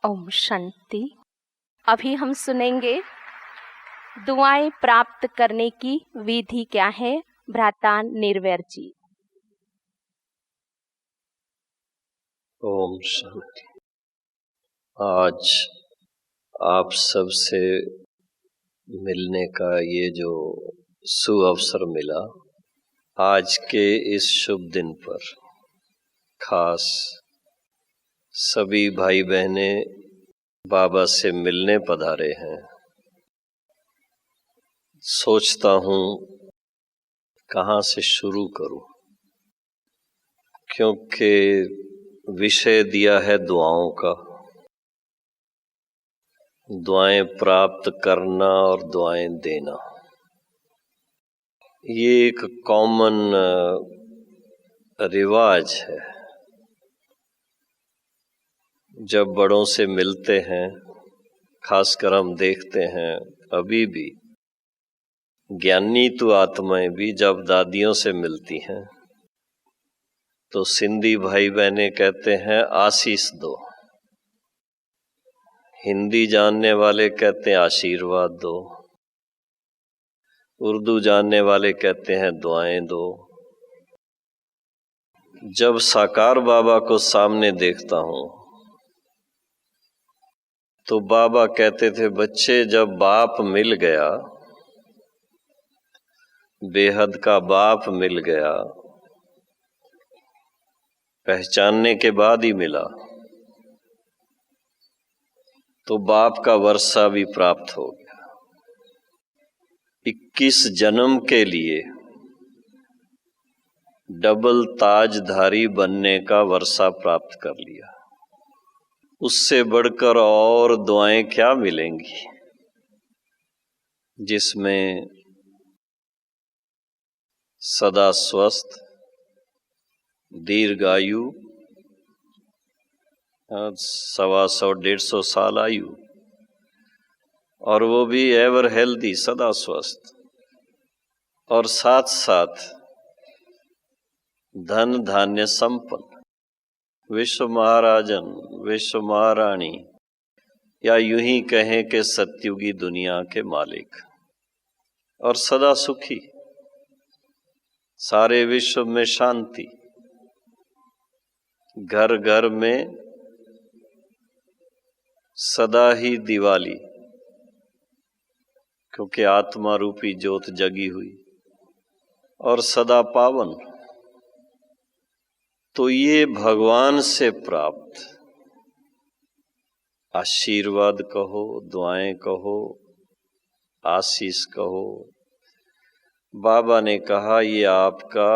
ओम शांति। अभी हम सुनेंगे दुआएं प्राप्त करने की विधि क्या है। भ्राता निर्वैर जी। ओम शांति। आज आप सबसे मिलने का ये जो सुअवसर मिला, आज के इस शुभ दिन पर खास सभी भाई बहने बाबा से मिलने पधारे हैं। सोचता हूँ कहाँ से शुरू करूँ, क्योंकि विषय दिया है दुआओं का। दुआएं प्राप्त करना और दुआएं देना, ये एक कॉमन रिवाज है। जब बड़ों से मिलते हैं, खासकर हम देखते हैं अभी भी ज्ञानी तो आत्माएं भी जब दादियों से मिलती हैं तो सिंधी भाई बहने कहते हैं आशीष दो, हिंदी जानने वाले कहते हैं आशीर्वाद दो, उर्दू जानने वाले कहते हैं दुआएं दो। जब साकार बाबा को सामने देखता हूँ तो बाबा कहते थे, बच्चे जब बाप मिल गया, बेहद का बाप मिल गया, पहचानने के बाद ही मिला, तो बाप का वर्षा भी प्राप्त हो गया। 21 जन्म के लिए डबल ताजधारी बनने का वर्षा प्राप्त कर लिया। उससे बढ़कर और दुआएं क्या मिलेंगी, जिसमें सदा स्वस्थ, दीर्घायु, 125-150 साल आयु, और वो भी एवर हेल्दी, सदा स्वस्थ, और साथ साथ धन धान्य संपन्न, विश्व महाराजन, विश्व महारानी, या यूं ही कहें कि सतयुगी दुनिया के मालिक, और सदा सुखी, सारे विश्व में शांति, घर घर में सदा ही दिवाली, क्योंकि आत्मा रूपी ज्योत जगी हुई, और सदा पावन। तो ये भगवान से प्राप्त आशीर्वाद कहो, दुआएं कहो, आशीष कहो, बाबा ने कहा ये आपका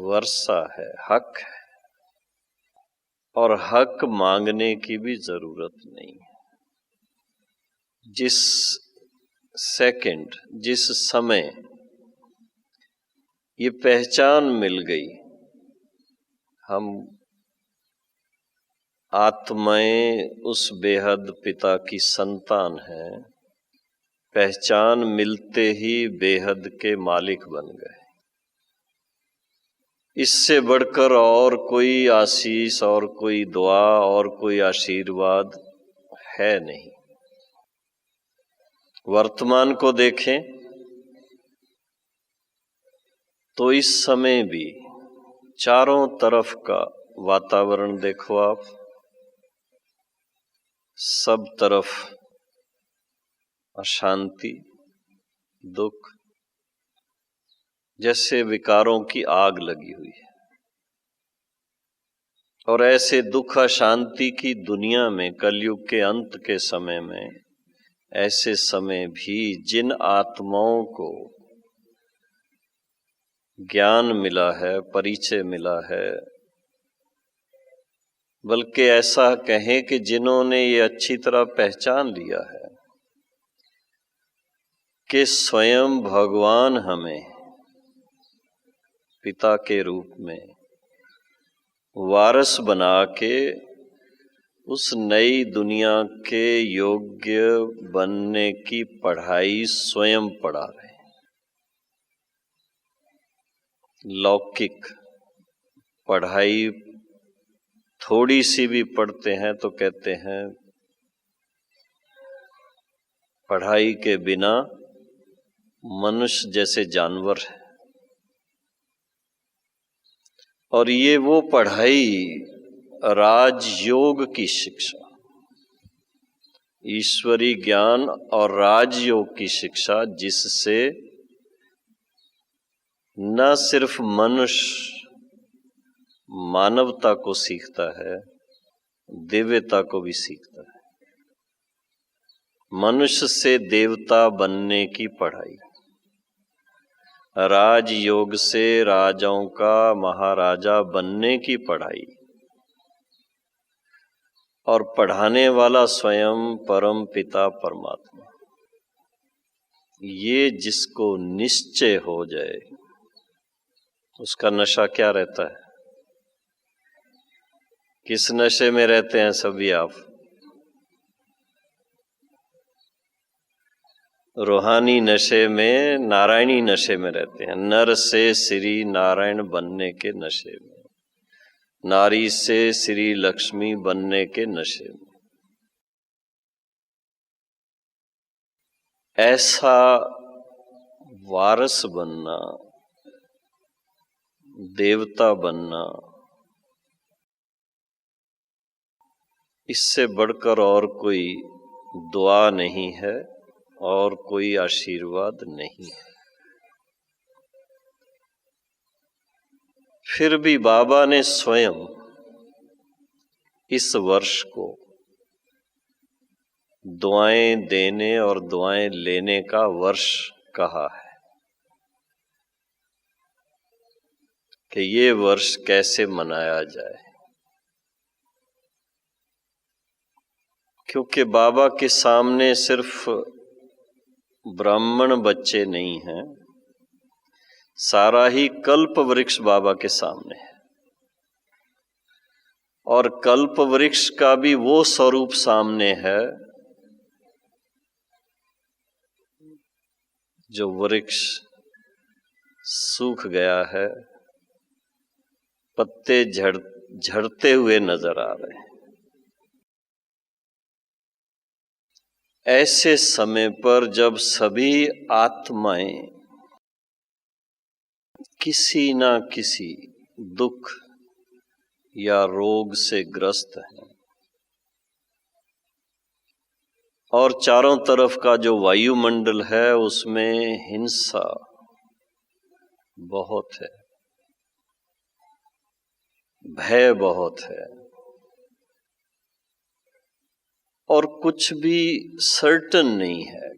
वर्षा है, हक है, और हक मांगने की भी जरूरत नहीं है। जिस सेकंड, जिस समय ये पहचान मिल गई, हम आत्माएं उस बेहद पिता की संतान हैं, पहचान मिलते ही बेहद के मालिक बन गए। इससे बढ़कर और कोई आशीष, और कोई दुआ, और कोई आशीर्वाद है नहीं। वर्तमान को देखें तो इस समय भी चारों तरफ का वातावरण देखो आप, सब तरफ अशांति, दुख, जैसे विकारों की आग लगी हुई है। और ऐसे दुख अशांति की दुनिया में, कलयुग के अंत के समय में, ऐसे समय भी जिन आत्माओं को ज्ञान मिला है, परिचय मिला है, बल्कि ऐसा कहें कि जिन्होंने ये अच्छी तरह पहचान लिया है कि स्वयं भगवान हमें पिता के रूप में वारस बना के उस नई दुनिया के योग्य बनने की पढ़ाई स्वयं पढ़ा रहे हैं। लौकिक पढ़ाई थोड़ी सी भी पढ़ते हैं तो कहते हैं पढ़ाई के बिना मनुष्य जैसे जानवर है। और ये वो पढ़ाई राजयोग की शिक्षा, ईश्वरी ज्ञान और राजयोग की शिक्षा, जिससे न सिर्फ मनुष्य मानवता को सीखता है, दिव्यता को भी सीखता है। मनुष्य से देवता बनने की पढ़ाई, राजयोग से राजाओं का महाराजा बनने की पढ़ाई, और पढ़ाने वाला स्वयं परम पिता परमात्मा। ये जिसको निश्चय हो जाए उसका नशा क्या रहता है? किस नशे में रहते हैं सभी आप? रूहानी नशे में, नारायणी नशे में रहते हैं। नर से श्री नारायण बनने के नशे में, नारी से श्री लक्ष्मी बनने के नशे में। ऐसा वारस बनना, देवता बनना, इससे बढ़कर और कोई दुआ नहीं है और कोई आशीर्वाद नहीं है। फिर भी बाबा ने स्वयं इस वर्ष को दुआएं देने और दुआएं लेने का वर्ष कहा है कि ये वर्ष कैसे मनाया जाए। क्योंकि बाबा के सामने सिर्फ ब्राह्मण बच्चे नहीं हैं, सारा ही कल्प वृक्ष बाबा के सामने है। और कल्प वृक्ष का भी वो स्वरूप सामने है जो वृक्ष सूख गया है, पत्ते झड़ते हुए नजर आ रहे हैं। ऐसे समय पर जब सभी आत्माएं किसी ना किसी दुख या रोग से ग्रस्त हैं और चारों तरफ का जो वायुमंडल है उसमें हिंसा बहुत है, भय बहुत है, और कुछ भी सर्टन नहीं है,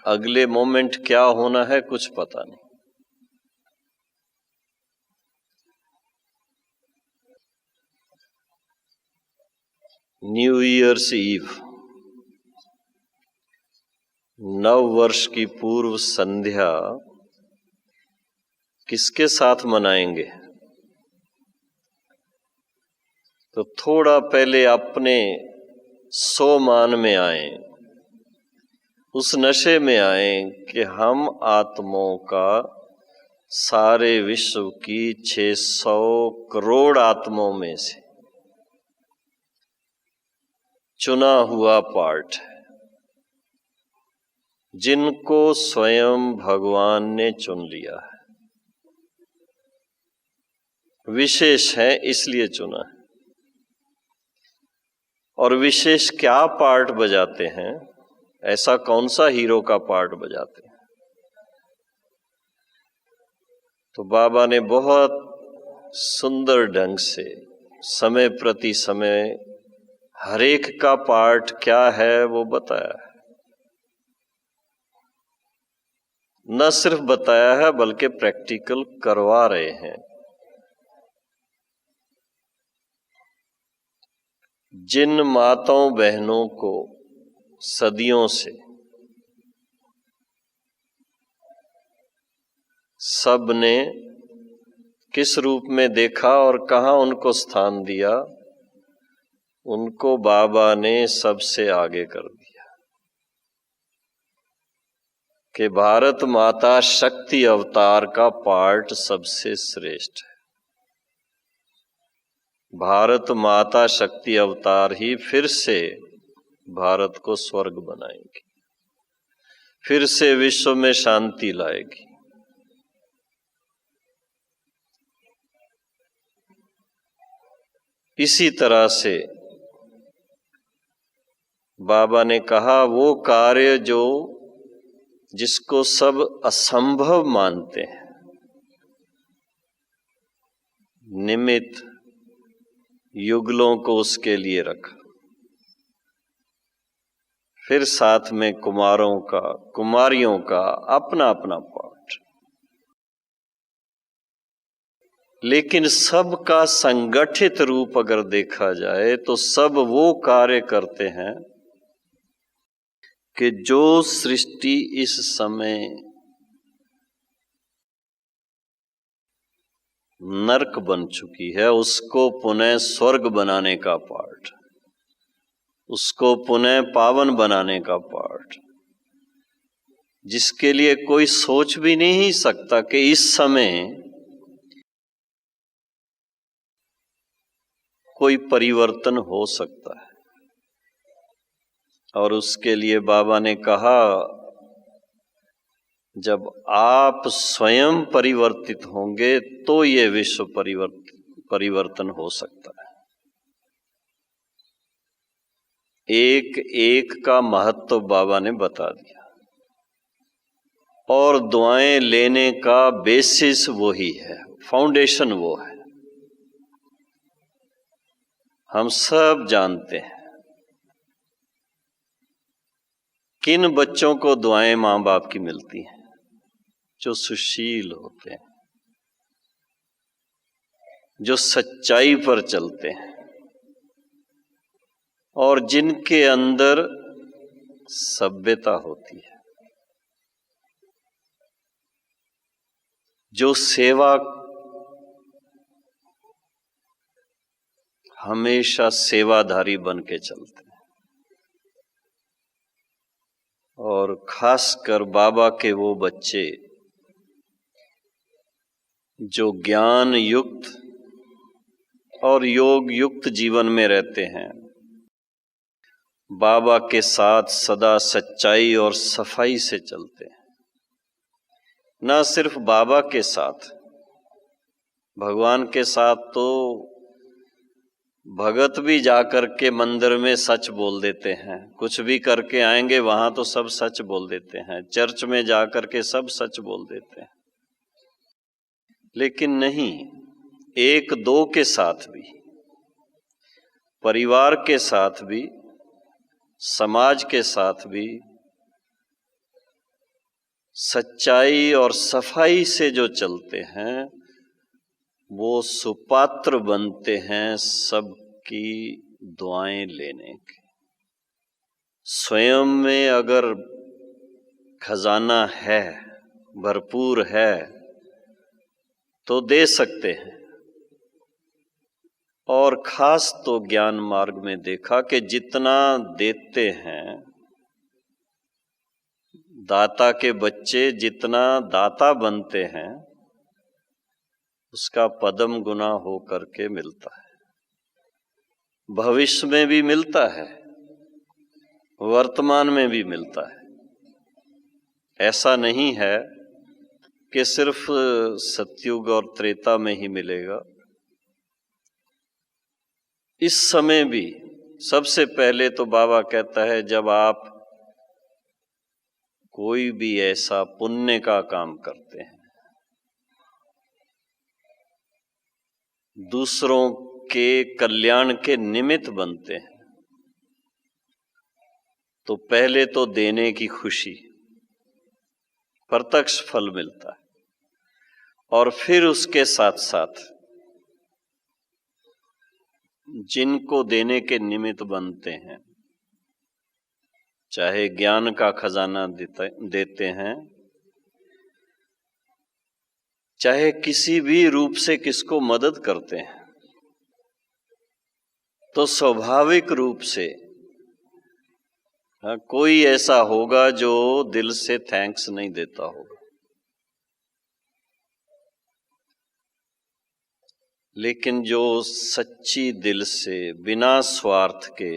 अगले मोमेंट क्या होना है कुछ पता नहीं। न्यू ईयर्स ईव, नव वर्ष की पूर्व संध्या किसके साथ मनाएंगे? तो थोड़ा पहले अपने सोमान में आए, उस नशे में आए कि हम आत्माओं का सारे विश्व की 600 करोड़ आत्माओं में से चुना हुआ पार्ट है, जिनको स्वयं भगवान ने चुन लिया है। विशेष है इसलिए चुना है। और विशेष क्या पार्ट बजाते हैं? ऐसा कौन सा हीरो का पार्ट बजाते हैं? तो बाबा ने बहुत सुंदर ढंग से समय प्रति समय हर एक का पार्ट क्या है वो बताया है। न सिर्फ बताया है बल्कि प्रैक्टिकल करवा रहे हैं। जिन माताओं बहनों को सदियों से सब ने किस रूप में देखा और कहाँ उनको स्थान दिया, उनको बाबा ने सबसे आगे कर दिया कि भारत माता शक्ति अवतार का पार्ट सबसे श्रेष्ठ है। भारत माता शक्ति अवतार ही फिर से भारत को स्वर्ग बनाएगी, फिर से विश्व में शांति लाएगी। इसी तरह से बाबा ने कहा वो कार्य जिसको सब असंभव मानते हैं, निमित्त युगलों को उसके लिए रखा। फिर साथ में कुमारों का, कुमारियों का अपना अपना पाठ, लेकिन सबका संगठित रूप अगर देखा जाए तो सब वो कार्य करते हैं कि जो सृष्टि इस समय नरक बन चुकी है उसको पुनः स्वर्ग बनाने का पाठ, उसको पुनः पावन बनाने का पाठ, जिसके लिए कोई सोच भी नहीं सकता कि इस समय कोई परिवर्तन हो सकता है। और उसके लिए बाबा ने कहा जब आप स्वयं परिवर्तित होंगे तो ये विश्व परिवर्तन हो सकता है। एक एक का महत्व बाबा ने बता दिया और दुआएं लेने का बेसिस वही है, फाउंडेशन वो है। हम सब जानते हैं किन बच्चों को दुआएं मां बाप की मिलती हैं, जो सुशील होते हैं, जो सच्चाई पर चलते हैं और जिनके अंदर सभ्यता होती है, जो सेवा हमेशा सेवाधारी बन के चलते हैं। और खासकर बाबा के वो बच्चे जो ज्ञान युक्त और योग युक्त जीवन में रहते हैं, बाबा के साथ सदा सच्चाई और सफाई से चलते हैं। ना सिर्फ बाबा के साथ, भगवान के साथ तो भगत भी जाकर के मंदिर में सच बोल देते हैं, कुछ भी करके आएंगे वहां तो सब सच बोल देते हैं, चर्च में जाकर के सब सच बोल देते हैं। लेकिन नहीं, एक दो के साथ भी, परिवार के साथ भी, समाज के साथ भी सच्चाई और सफाई से जो चलते हैं वो सुपात्र बनते हैं सबकी दुआएं लेने के। स्वयं में अगर खजाना है, भरपूर है तो दे सकते हैं। और खास तो ज्ञान मार्ग में देखा कि जितना देते हैं, दाता के बच्चे जितना दाता बनते हैं उसका पदम गुना हो करके मिलता है। भविष्य में भी मिलता है, वर्तमान में भी मिलता है। ऐसा नहीं है कि सिर्फ सतयुग और त्रेता में ही मिलेगा। इस समय भी सबसे पहले तो बाबा कहता है जब आप कोई भी ऐसा पुण्य का काम करते हैं, दूसरों के कल्याण के निमित्त बनते हैं, तो पहले तो देने की खुशी, प्रत्यक्ष फल मिलता है। और फिर उसके साथ साथ जिनको देने के निमित्त बनते हैं, चाहे ज्ञान का खजाना देते हैं, चाहे किसी भी रूप से किसको मदद करते हैं, तो स्वाभाविक रूप से कोई ऐसा होगा जो दिल से थैंक्स नहीं देता होगा। लेकिन जो सच्ची दिल से बिना स्वार्थ के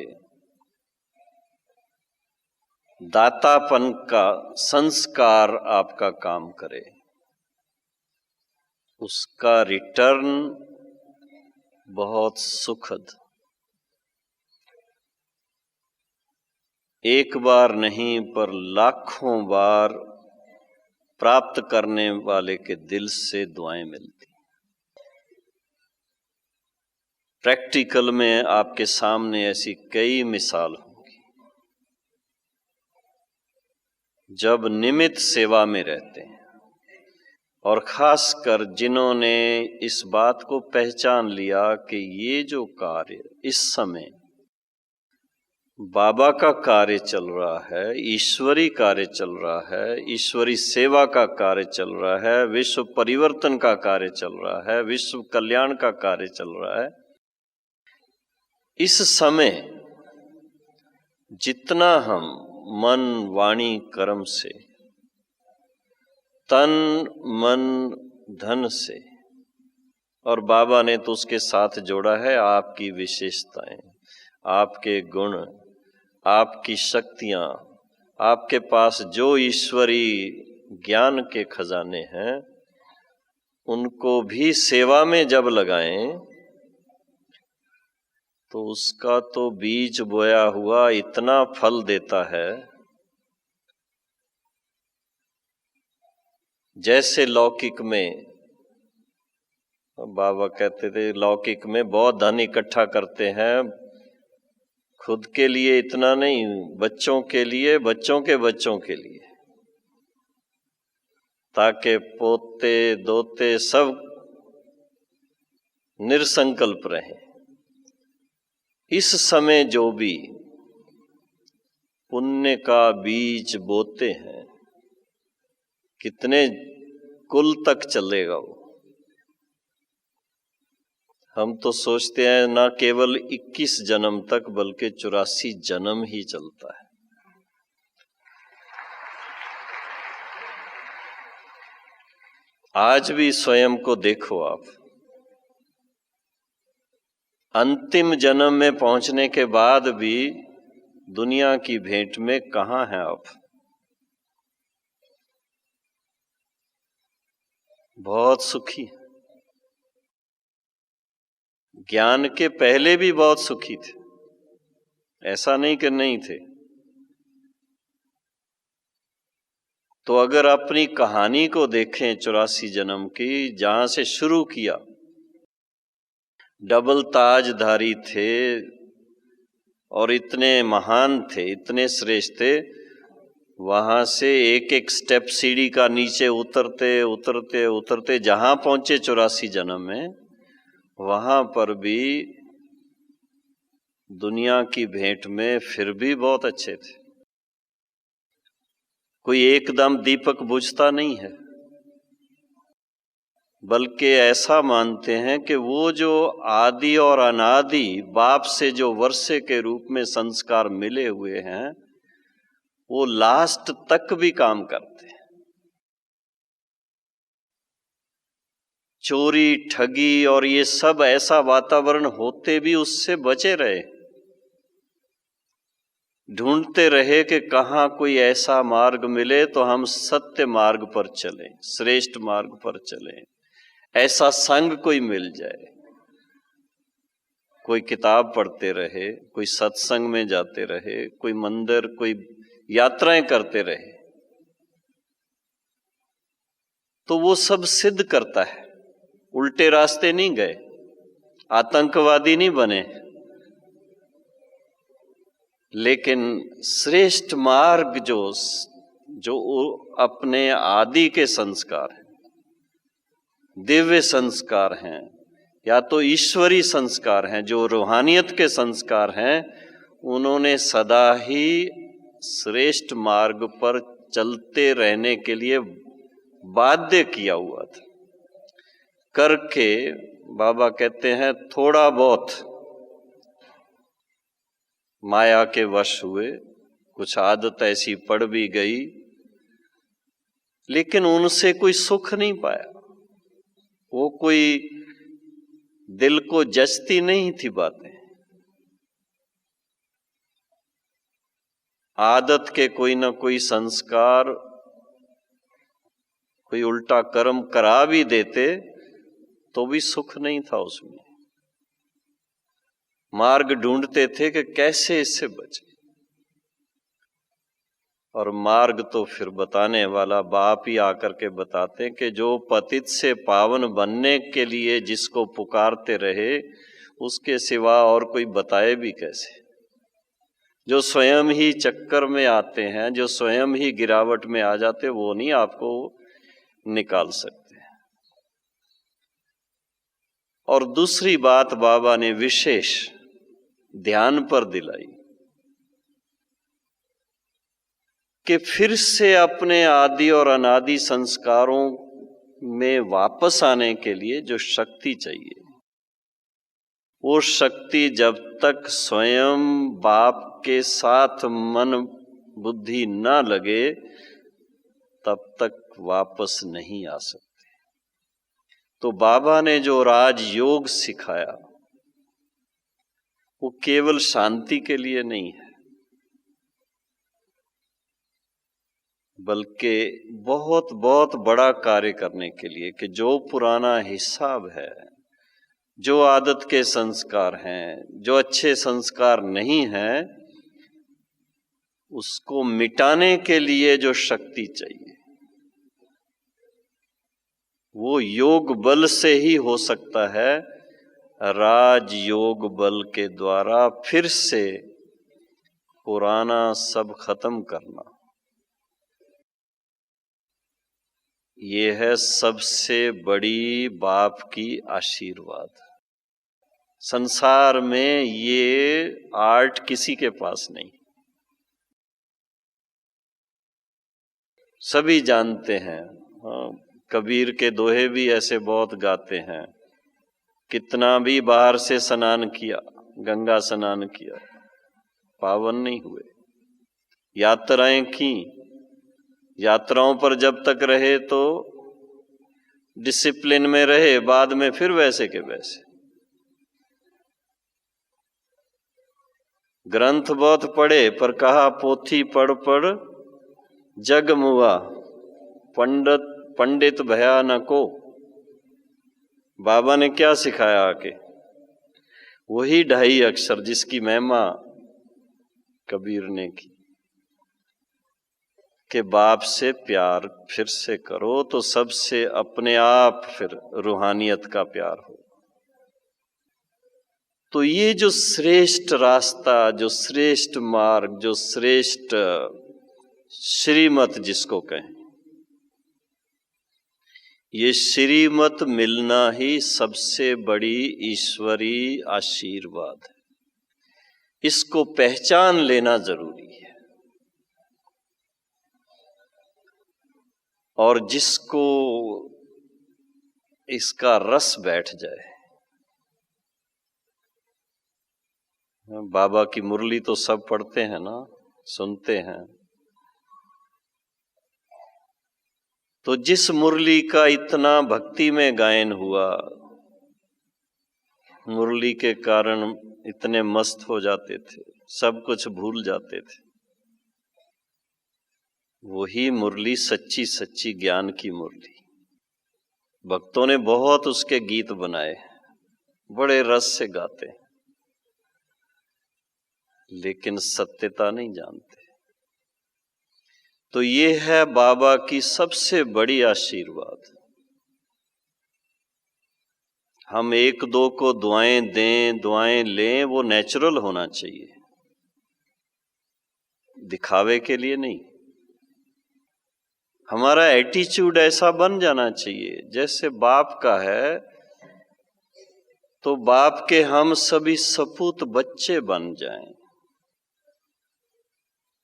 दातापन का संस्कार आपका काम करे, उसका रिटर्न बहुत सुखद, एक बार नहीं पर लाखों बार प्राप्त करने वाले के दिल से दुआएं मिलती। प्रैक्टिकल में आपके सामने ऐसी कई मिसाल होंगी। जब निमित्त सेवा में रहते हैं और खासकर जिन्होंने इस बात को पहचान लिया कि ये जो कार्य इस समय बाबा का कार्य चल रहा है, ईश्वरी कार्य चल रहा है, ईश्वरी सेवा का कार्य चल रहा है, विश्व परिवर्तन का कार्य चल रहा है, विश्व कल्याण का कार्य चल रहा है, इस समय जितना हम मन वाणी कर्म से, तन मन धन से, और बाबा ने तो उसके साथ जोड़ा है आपकी विशेषताएं, आपके गुण, आपकी शक्तियां, आपके पास जो ईश्वरी ज्ञान के खजाने हैं, उनको भी सेवा में जब लगाएं तो उसका तो बीज बोया हुआ इतना फल देता है। जैसे लौकिक में बाबा कहते थे, लौकिक में बहुत धन इकट्ठा करते हैं, खुद के लिए इतना नहीं, बच्चों के लिए, बच्चों के बच्चों के लिए, ताकि पोते दोते सब निरसंकल्प रहें। इस समय जो भी पुण्य का बीज बोते हैं, कितने कुल तक चलेगा वो। हम तो सोचते हैं ना केवल 21 जन्म तक, बल्कि 84 जन्म ही चलता है। आज भी स्वयं को देखो आप, अंतिम जन्म में पहुंचने के बाद भी दुनिया की भेंट में कहां हैं आप? बहुत सुखी। ज्ञान के पहले भी बहुत सुखी थे, ऐसा नहीं कि नहीं थे। तो अगर अपनी कहानी को देखें 84 जन्म की, जहां से शुरू किया, डबल ताजधारी थे और इतने महान थे, इतने श्रेष्ठ थे, वहां से एक एक स्टेप सीढ़ी का नीचे उतरते उतरते उतरते जहां पहुंचे 84 जन्म में, वहां पर भी दुनिया की भेंट में फिर भी बहुत अच्छे थे। कोई एकदम दीपक बुझता नहीं है, बल्कि ऐसा मानते हैं कि वो जो आदि और अनादि बाप से जो वर्षे के रूप में संस्कार मिले हुए हैं, वो लास्ट तक भी काम करते हैं। चोरी ठगी और ये सब ऐसा वातावरण होते भी उससे बचे रहे, ढूंढते रहे कि कहाँ कोई ऐसा मार्ग मिले तो हम सत्य मार्ग पर चलें, श्रेष्ठ मार्ग पर चलें, ऐसा संग कोई मिल जाए। कोई किताब पढ़ते रहे, कोई सत्संग में जाते रहे, कोई मंदिर, कोई यात्राएं करते रहे, तो वो सब सिद्ध करता है। उल्टे रास्ते नहीं गए, आतंकवादी नहीं बने, लेकिन श्रेष्ठ मार्ग जो अपने आदि के संस्कार हैं, दिव्य संस्कार हैं, या तो ईश्वरी संस्कार हैं, जो रूहानियत के संस्कार हैं, उन्होंने सदा ही श्रेष्ठ मार्ग पर चलते रहने के लिए बाध्य किया हुआ था। करके बाबा कहते हैं थोड़ा बहुत माया के वश हुए, कुछ आदत ऐसी पड़ भी गई, लेकिन उनसे कोई सुख नहीं पाया। वो कोई दिल को जचती नहीं थी बातें। आदत के कोई ना कोई संस्कार, कोई उल्टा कर्म करा भी देते तो भी सुख नहीं था उसमें। मार्ग ढूंढते थे कि कैसे इससे बचे, और मार्ग तो फिर बताने वाला बाप ही आकर के बताते कि जो पतित से पावन बनने के लिए जिसको पुकारते रहे, उसके सिवा और कोई बताए भी कैसे। जो स्वयं ही चक्कर में आते हैं, जो स्वयं ही गिरावट में आ जाते, वो नहीं आपको निकाल सकते। और दूसरी बात बाबा ने विशेष ध्यान पर दिलाई कि फिर से अपने आदि और अनादि संस्कारों में वापस आने के लिए जो शक्ति चाहिए, वो शक्ति जब तक स्वयं बाप के साथ मन बुद्धि न लगे तब तक वापस नहीं आ सकते। तो बाबा ने जो राजयोग सिखाया वो केवल शांति के लिए नहीं है, बल्कि बहुत बहुत बड़ा कार्य करने के लिए, कि जो पुराना हिसाब है, जो आदत के संस्कार हैं, जो अच्छे संस्कार नहीं हैं, उसको मिटाने के लिए जो शक्ति चाहिए वो योग बल से ही हो सकता है। राजयोग बल के द्वारा फिर से पुराना सब खत्म करना, ये है सबसे बड़ी बाप की आशीर्वाद। संसार में ये आर्ट किसी के पास नहीं। सभी जानते हैं, कबीर के दोहे भी ऐसे बहुत गाते हैं, कितना भी बाहर से स्नान किया, गंगा स्नान किया, पावन नहीं हुए। यात्राएं की, यात्राओं पर जब तक रहे तो डिसिप्लिन में रहे, बाद में फिर वैसे के वैसे। ग्रंथ बहुत पढ़े पर कहा पोथी पढ़ पढ़ जग मुआ, पंडित भया न को। बाबा ने क्या सिखाया आके? वही 2.5 अक्षर जिसकी महिमा कबीर ने की कि बाप से प्यार फिर से करो तो सबसे अपने आप फिर रूहानियत का प्यार हो। तो ये जो श्रेष्ठ रास्ता, जो श्रेष्ठ मार्ग, जो श्रेष्ठ श्रीमत जिसको कहें, ये श्रीमत मिलना ही सबसे बड़ी ईश्वरी आशीर्वाद है। इसको पहचान लेना जरूरी है। और जिसको इसका रस बैठ जाए, बाबा की मुरली तो सब पढ़ते हैं ना, सुनते हैं, तो जिस मुरली का इतना भक्ति में गायन हुआ, मुरली के कारण इतने मस्त हो जाते थे, सब कुछ भूल जाते थे, वही मुरली सच्ची सच्ची ज्ञान की मुरली। भक्तों ने बहुत उसके गीत बनाए, बड़े रस से गाते, लेकिन सत्यता नहीं जानते। तो ये है बाबा की सबसे बड़ी आशीर्वाद। हम एक दो को दुआएं दें, दुआएं लें, वो नेचुरल होना चाहिए, दिखावे के लिए नहीं। हमारा एटीट्यूड ऐसा बन जाना चाहिए जैसे बाप का है, तो बाप के हम सभी सपूत बच्चे बन जाएं।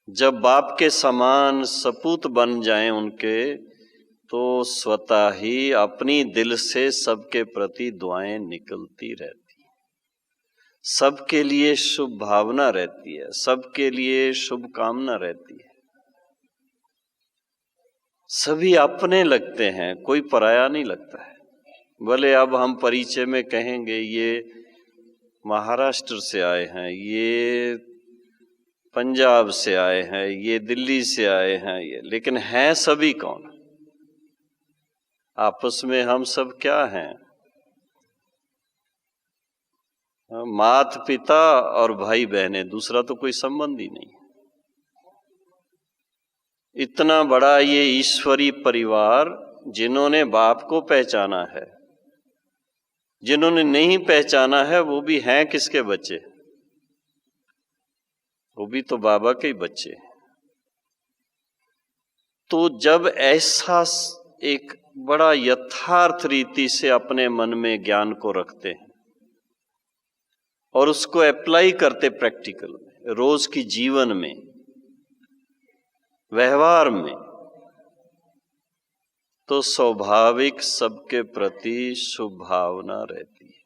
जब बाप के समान सपूत बन जाएं उनके, तो स्वतः ही अपनी दिल से सबके प्रति दुआएं निकलती रहती, सबके लिए शुभ भावना रहती है, सबके लिए शुभकामना रहती है। सभी अपने लगते हैं, कोई पराया नहीं लगता है। भले अब हम परिचय में कहेंगे ये महाराष्ट्र से आए हैं, ये पंजाब से आए हैं, ये दिल्ली से आए हैं, ये, लेकिन हैं सभी कौन? आपस में हम सब क्या हैं? मात पिता और भाई बहनें, दूसरा तो कोई संबंध ही नहीं। इतना बड़ा ये ईश्वरी परिवार, जिन्होंने बाप को पहचाना है, जिन्होंने नहीं पहचाना है, वो भी हैं किसके बच्चे? वो भी तो बाबा के ही बच्चे। तो जब ऐसा एक बड़ा यथार्थ रीति से अपने मन में ज्ञान को रखते हैं और उसको अप्लाई करते प्रैक्टिकल में, रोज की जीवन में, व्यवहार में, तो स्वाभाविक सबके प्रति शुभ भावना रहती है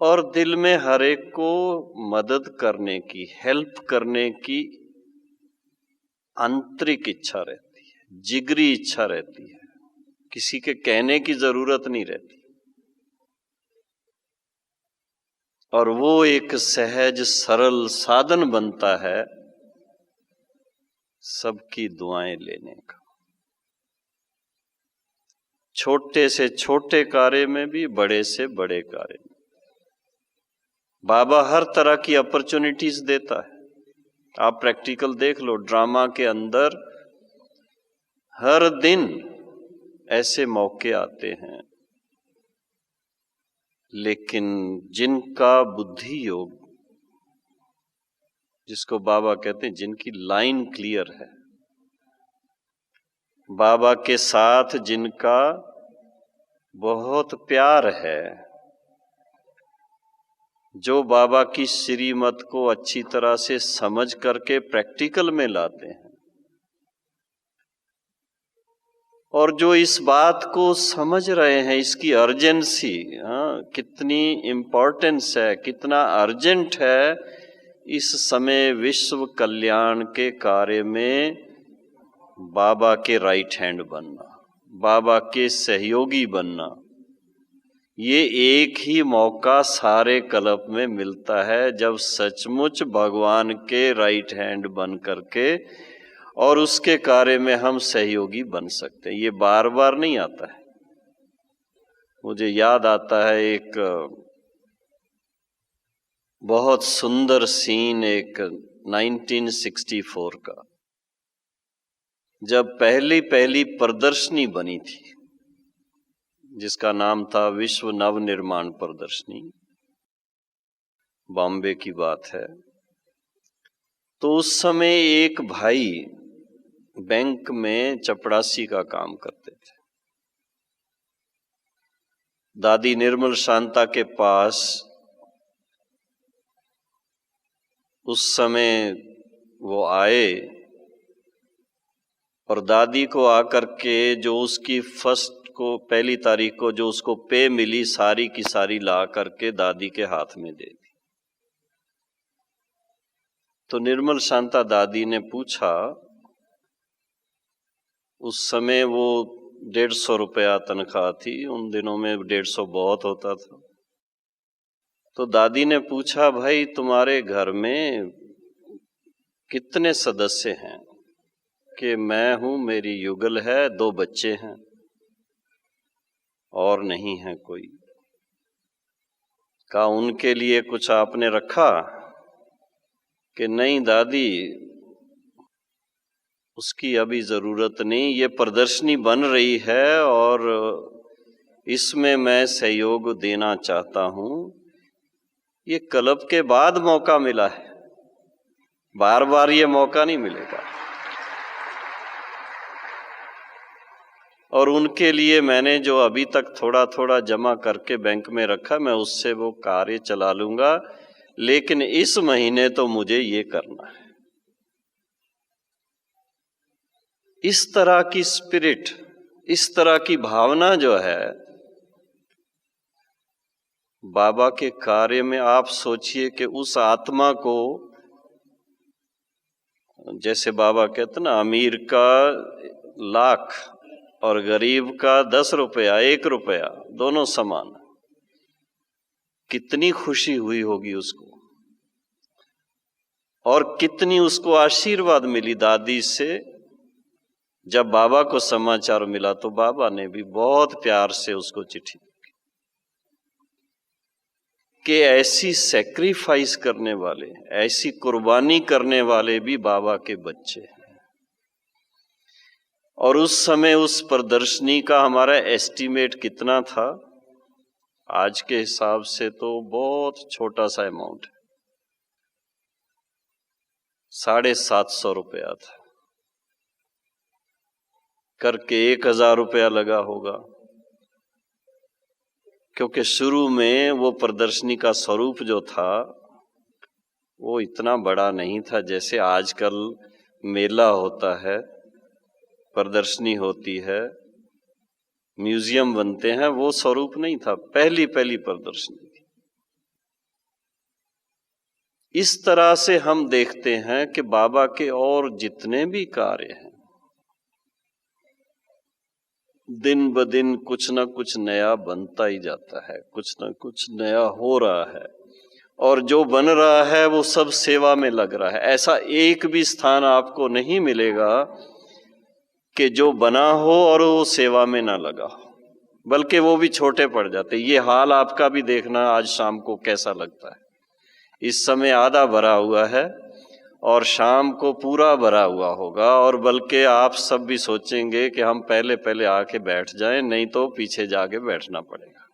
और दिल में हर एक को मदद करने की, हेल्प करने की आंतरिक इच्छा रहती है, जिगरी इच्छा रहती है। किसी के कहने की जरूरत नहीं रहती और वो एक सहज सरल साधन बनता है सबकी दुआएं लेने का। छोटे से छोटे कार्य में भी, बड़े से बड़े कार्य में बाबा हर तरह की अपॉर्चुनिटीज देता है। आप प्रैक्टिकल देख लो, ड्रामा के अंदर हर दिन ऐसे मौके आते हैं, लेकिन जिनका बुद्धि योग, जिसको बाबा कहते हैं, जिनकी लाइन क्लियर है, बाबा के साथ जिनका बहुत प्यार है, जो बाबा की श्रीमत को अच्छी तरह से समझ करके प्रैक्टिकल में लाते हैं और जो इस बात को समझ रहे हैं, इसकी अर्जेंसी, कितनी इम्पोर्टेंस है, कितना अर्जेंट है इस समय विश्व कल्याण के कार्य में बाबा के राइट हैंड बनना, बाबा के सहयोगी बनना। ये एक ही मौका सारे कल्प में मिलता है जब सचमुच भगवान के राइट हैंड बन करके और उसके कार्य में हम सहयोगी बन सकते हैं। ये बार बार नहीं आता है। मुझे याद आता है एक बहुत सुंदर सीन, एक 1964 का, जब पहली प्रदर्शनी बनी थी जिसका नाम था विश्व नव निर्माण प्रदर्शनी, बॉम्बे की बात है। तो उस समय एक भाई बैंक में चपड़ासी का काम करते थे। दादी निर्मल शांता के पास उस समय वो आए और दादी को आकर के जो उसकी पहली तारीख को जो उसको पे मिली, सारी की सारी ला करके दादी के हाथ में दे दी। तो निर्मल शांता दादी ने पूछा, उस समय वो 150 रुपया तनख्वाह थी, उन दिनों में 150 बहुत होता था। तो दादी ने पूछा, भाई तुम्हारे घर में कितने सदस्य हैं? कि मैं हूं, मेरी युगल है, 2 बच्चे हैं और नहीं है कोई। कहा उनके लिए कुछ आपने रखा? कि नहीं दादी, उसकी अभी जरूरत नहीं, ये प्रदर्शनी बन रही है और इसमें मैं सहयोग देना चाहता हूं। ये कल्प के बाद मौका मिला है, बार बार ये मौका नहीं मिलेगा। और उनके लिए मैंने जो अभी तक थोड़ा थोड़ा जमा करके बैंक में रखा, मैं उससे वो कार्य चला लूंगा, लेकिन इस महीने तो मुझे ये करना है। इस तरह की स्पिरिट, इस तरह की भावना जो है बाबा के कार्य में, आप सोचिए कि उस आत्मा को, जैसे बाबा कहते ना, अमीर का 1,00,000 और गरीब का 10 रुपया 1 रुपया दोनों समान, कितनी खुशी हुई होगी उसको, और कितनी उसको आशीर्वाद मिली दादी से। जब बाबा को समाचार मिला तो बाबा ने भी बहुत प्यार से उसको चिट्ठी कि ऐसी सैक्रिफाइस करने वाले, ऐसी कुर्बानी करने वाले भी बाबा के बच्चे हैं। और उस समय उस प्रदर्शनी का हमारा एस्टीमेट कितना था, आज के हिसाब से तो बहुत छोटा सा अमाउंट है, 750 रुपया था, करके 1000 रुपया लगा होगा। क्योंकि शुरू में वो प्रदर्शनी का स्वरूप जो था वो इतना बड़ा नहीं था, जैसे आजकल मेला होता है, प्रदर्शनी होती है, म्यूजियम बनते हैं, वो स्वरूप नहीं था, पहली प्रदर्शनी थी। इस तरह से हम देखते हैं कि बाबा के और जितने भी कार्य हैं, दिन ब दिन कुछ ना कुछ नया बनता ही जाता है, कुछ ना कुछ नया हो रहा है, और जो बन रहा है वो सब सेवा में लग रहा है। ऐसा एक भी स्थान आपको नहीं मिलेगा कि जो बना हो और वो सेवा में ना लगा हो, बल्कि वो भी छोटे पड़ जाते। ये हाल आपका भी देखना आज शाम को कैसा लगता है। इस समय आधा भरा हुआ है और शाम को पूरा भरा हुआ होगा, और बल्कि आप सब भी सोचेंगे कि हम पहले आके बैठ जाएं, नहीं तो पीछे जाके बैठना पड़ेगा।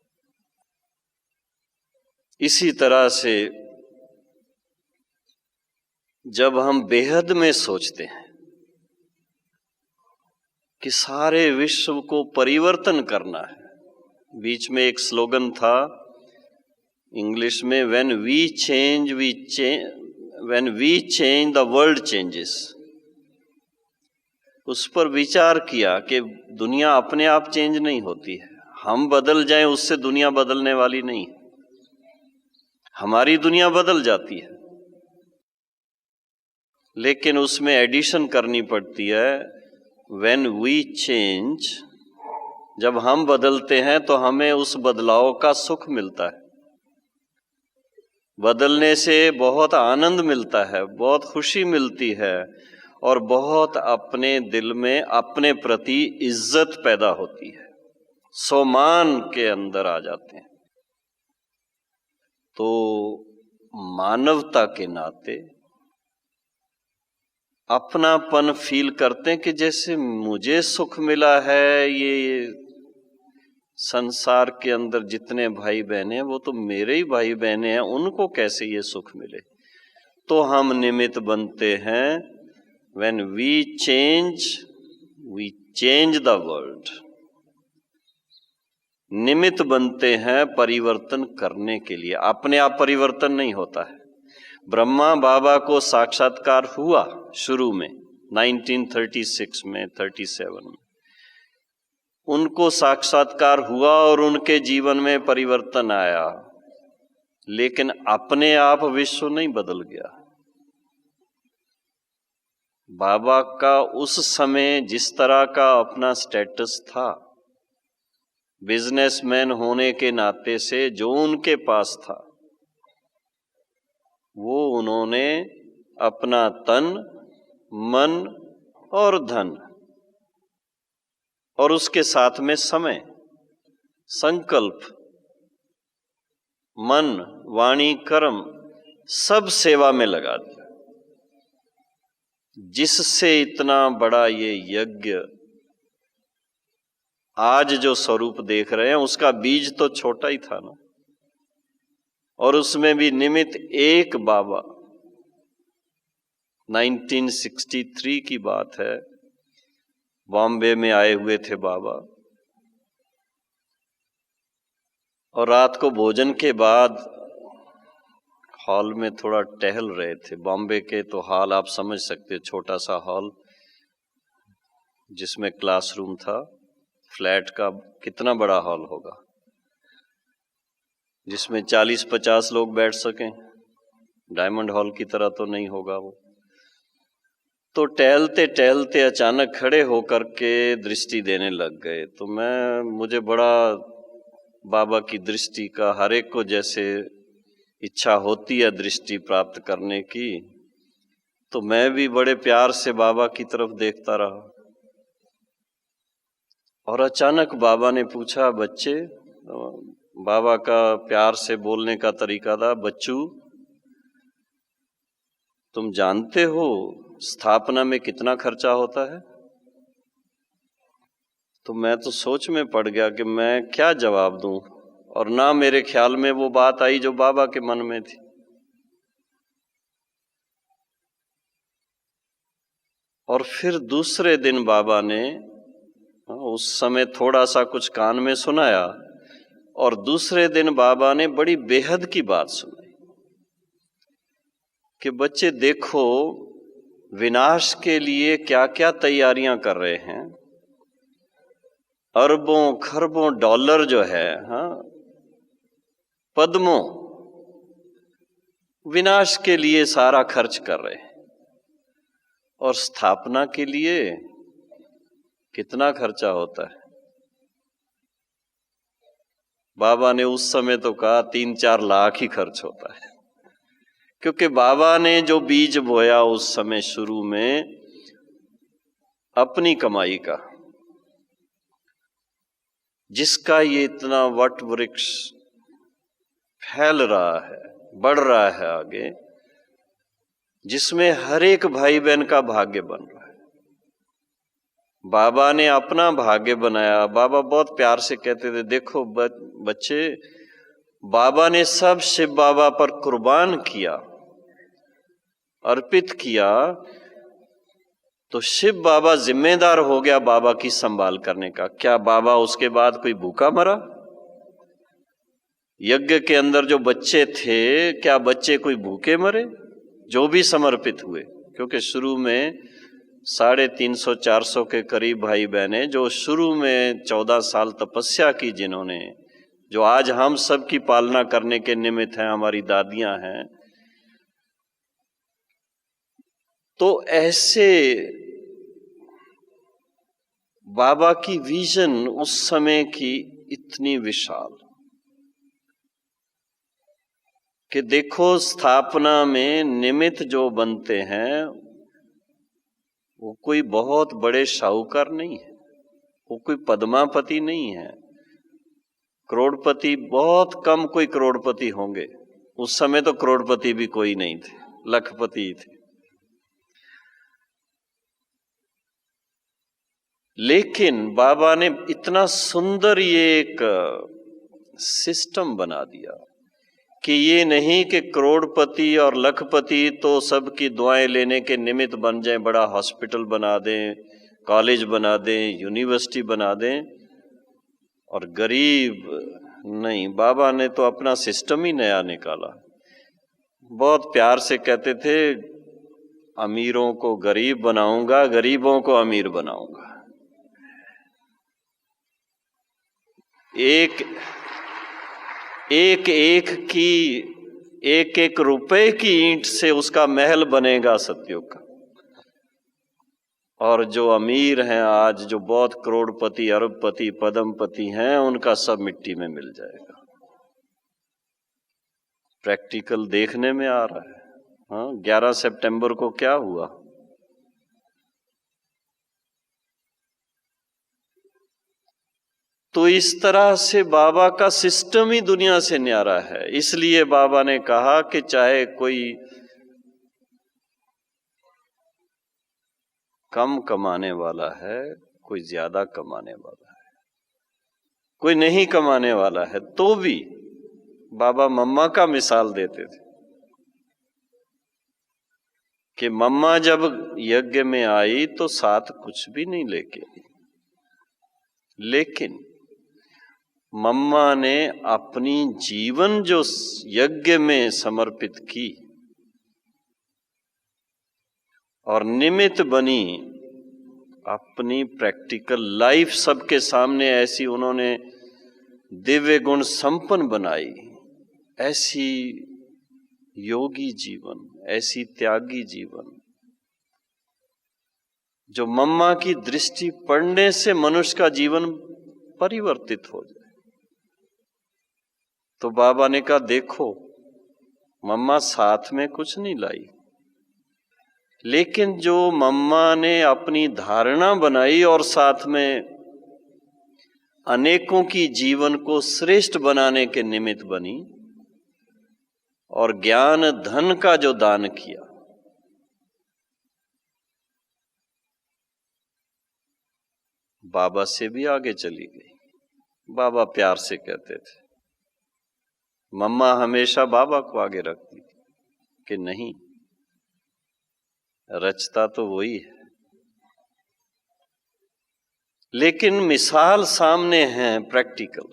इसी तरह से जब हम बेहद में सोचते हैं कि सारे विश्व को परिवर्तन करना है, बीच में एक स्लोगन था इंग्लिश में, when we change the world changes. उस पर विचार किया कि दुनिया अपने आप चेंज नहीं होती है, हम बदल जाएं उससे दुनिया बदलने वाली नहीं, हमारी दुनिया बदल जाती है, लेकिन उसमें एडिशन करनी पड़ती है, व्हेन वी चेंज। जब हम बदलते हैं तो हमें उस बदलाव का सुख मिलता है, बदलने से बहुत आनंद मिलता है, बहुत खुशी मिलती है, और बहुत अपने दिल में अपने प्रति इज्जत पैदा होती है, सम्मान के अंदर आ जाते हैं। तो मानवता के नाते अपनापन फील करते हैं कि जैसे मुझे सुख मिला है, ये संसार के अंदर जितने भाई बहने हैं वो तो मेरे ही भाई बहने हैं, उनको कैसे ये सुख मिले। तो हम निमित्त बनते हैं, when we change the world. निमित्त बनते हैं परिवर्तन करने के लिए, अपने आप परिवर्तन नहीं होता है। ब्रह्मा बाबा को साक्षात्कार हुआ शुरू में 1936 में 37 में, उनको साक्षात्कार हुआ और उनके जीवन में परिवर्तन आया, लेकिन अपने आप विश्व नहीं बदल गया। बाबा का उस समय जिस तरह का अपना स्टेटस था, बिजनेसमैन होने के नाते से जो उनके पास था, वो उन्होंने अपना तन मन और धन और उसके साथ में समय, संकल्प, मन, वाणी, कर्म सब सेवा में लगा दिया, जिससे इतना बड़ा ये यज्ञ आज जो स्वरूप देख रहे हैं उसका बीज तो छोटा ही था ना। और उसमें भी निमित्त एक बाबा, 1963 की बात है, बॉम्बे में आए हुए थे बाबा, और रात को भोजन के बाद हॉल में थोड़ा टहल रहे थे। बॉम्बे के तो हॉल आप समझ सकते, छोटा सा हॉल जिसमें क्लासरूम था, फ्लैट का कितना बड़ा हॉल होगा जिसमें 40-50 लोग बैठ सकें, डायमंड हॉल की तरह तो नहीं होगा वो। तो टहलते टहलते अचानक खड़े होकर के दृष्टि देने लग गए। तो मुझे बड़ा बाबा की दृष्टि का, हर एक को जैसे इच्छा होती है दृष्टि प्राप्त करने की, तो मैं भी बड़े प्यार से बाबा की तरफ देखता रहा। और अचानक बाबा ने पूछा, बच्चे, बाबा का प्यार से बोलने का तरीका था, बच्चू तुम जानते हो स्थापना में कितना खर्चा होता है? तो मैं तो सोच में पड़ गया कि मैं क्या जवाब दूं, और ना मेरे ख्याल में वो बात आई जो बाबा के मन में थी। और फिर दूसरे दिन बाबा ने उस समय थोड़ा सा कुछ कान में सुनाया, और दूसरे दिन बाबा ने बड़ी बेहद की बात सुनाई कि बच्चे देखो, विनाश के लिए क्या क्या तैयारियां कर रहे हैं। अरबों खरबों डॉलर जो है, पद्मों, विनाश के लिए सारा खर्च कर रहे हैं, और स्थापना के लिए कितना खर्चा होता है? बाबा ने उस समय तो कहा 3-4 लाख ही खर्च होता है, क्योंकि बाबा ने जो बीज बोया उस समय शुरू में अपनी कमाई का, जिसका ये इतना वट वृक्ष फैल रहा है, बढ़ रहा है आगे, जिसमें हर एक भाई बहन का भाग्य बन रहा है। बाबा ने अपना भाग्य बनाया। बाबा बहुत प्यार से कहते थे, देखो बच्चे, बाबा ने सब शिव बाबा पर कुर्बान किया, अर्पित किया, तो शिव बाबा जिम्मेदार हो गया बाबा की संभाल करने का। क्या बाबा उसके बाद कोई भूखा मरा? यज्ञ के अंदर जो बच्चे थे, क्या बच्चे कोई भूखे मरे? जो भी समर्पित हुए, क्योंकि शुरू में 350-400 के करीब भाई बहने जो शुरू में 14 साल तपस्या की, जिन्होंने, जो आज हम सब की पालना करने के निमित्त हैं, हमारी दादियां हैं। तो ऐसे बाबा की विजन उस समय की इतनी विशाल कि देखो, स्थापना में निमित्त जो बनते हैं वो कोई बहुत बड़े शाहूकार नहीं है, वो कोई पद्मापति नहीं है, करोड़पति बहुत कम कोई करोड़पति होंगे। उस समय तो करोड़पति भी कोई नहीं थे, लखपति थे। लेकिन बाबा ने इतना सुंदर ये एक सिस्टम बना दिया कि ये नहीं कि करोड़पति और लखपति तो सबकी दुआएं लेने के निमित्त बन जाएं, बड़ा हॉस्पिटल बना दें, कॉलेज बना दें, यूनिवर्सिटी बना दें, और गरीब नहीं। बाबा ने तो अपना सिस्टम ही नया निकाला। बहुत प्यार से कहते थे, अमीरों को गरीब बनाऊंगा, गरीबों को अमीर बनाऊंगा। एक रुपए की ईंट से उसका महल बनेगा सतयुग का। और जो अमीर हैं आज, जो बहुत करोड़पति, अरबपति, पद्मपति हैं, उनका सब मिट्टी में मिल जाएगा। प्रैक्टिकल देखने में आ रहा है। 11 सितंबर को क्या हुआ? तो इस तरह से बाबा का सिस्टम ही दुनिया से न्यारा है। इसलिए बाबा ने कहा कि चाहे कोई कम कमाने वाला है, कोई ज्यादा कमाने वाला है, कोई नहीं कमाने वाला है, तो भी बाबा मम्मा का मिसाल देते थे कि मम्मा जब यज्ञ में आई तो साथ कुछ भी नहीं लेके आई, लेकिन मम्मा ने अपनी जीवन जो यज्ञ में समर्पित की और निमित्त बनी, अपनी प्रैक्टिकल लाइफ सबके सामने ऐसी उन्होंने दिव्य गुण संपन्न बनाई, ऐसी योगी जीवन, ऐसी त्यागी जीवन, जो मम्मा की दृष्टि पड़ने से मनुष्य का जीवन परिवर्तित हो जाए। तो बाबा ने कहा देखो, मम्मा साथ में कुछ नहीं लाई, लेकिन जो मम्मा ने अपनी धारणा बनाई और साथ में अनेकों की जीवन को श्रेष्ठ बनाने के निमित्त बनी, और ज्ञान धन का जो दान किया, बाबा से भी आगे चली गई। बाबा प्यार से कहते थे, मम्मा हमेशा बाबा को आगे रखती थी कि नहीं, रचता तो वही है, लेकिन मिसाल सामने है प्रैक्टिकल।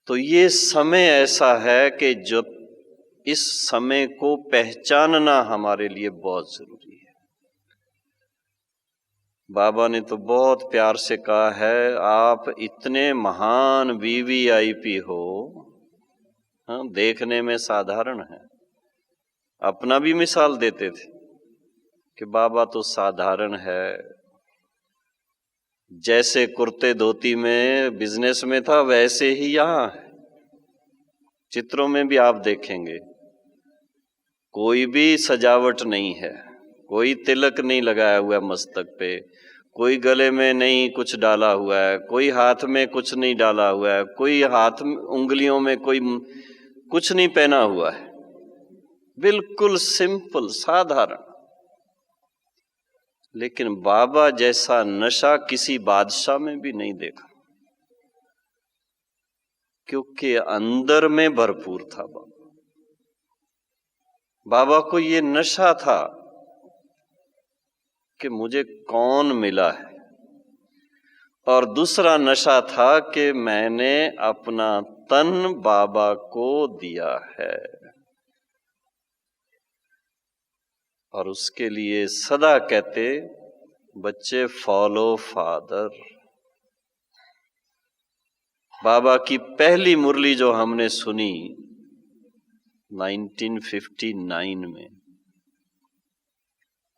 तो ये समय ऐसा है कि जो इस समय को पहचानना हमारे लिए बहुत जरूरी है। बाबा ने तो बहुत प्यार से कहा है, आप इतने महान वीवीआईपी हो, हाँ, देखने में साधारण है। अपना भी मिसाल देते थे कि बाबा तो साधारण है, जैसे कुर्ते धोती में बिजनेस में था वैसे ही यहाँ है। चित्रों में भी आप देखेंगे कोई भी सजावट नहीं है, कोई तिलक नहीं लगाया हुआ है मस्तक पे, कोई गले में नहीं कुछ डाला हुआ है, कोई हाथ में कुछ नहीं डाला हुआ है, कोई हाथ उंगलियों में कोई कुछ नहीं पहना हुआ है, बिल्कुल सिंपल साधारण। लेकिन बाबा जैसा नशा किसी बादशाह में भी नहीं देखा, क्योंकि अंदर में भरपूर था बाबा। बाबा को ये नशा था कि मुझे कौन मिला है, और दूसरा नशा था कि मैंने अपना तन बाबा को दिया है, और उसके लिए सदा कहते बच्चे फॉलो फादर। बाबा की पहली मुरली जो हमने सुनी 1959 में,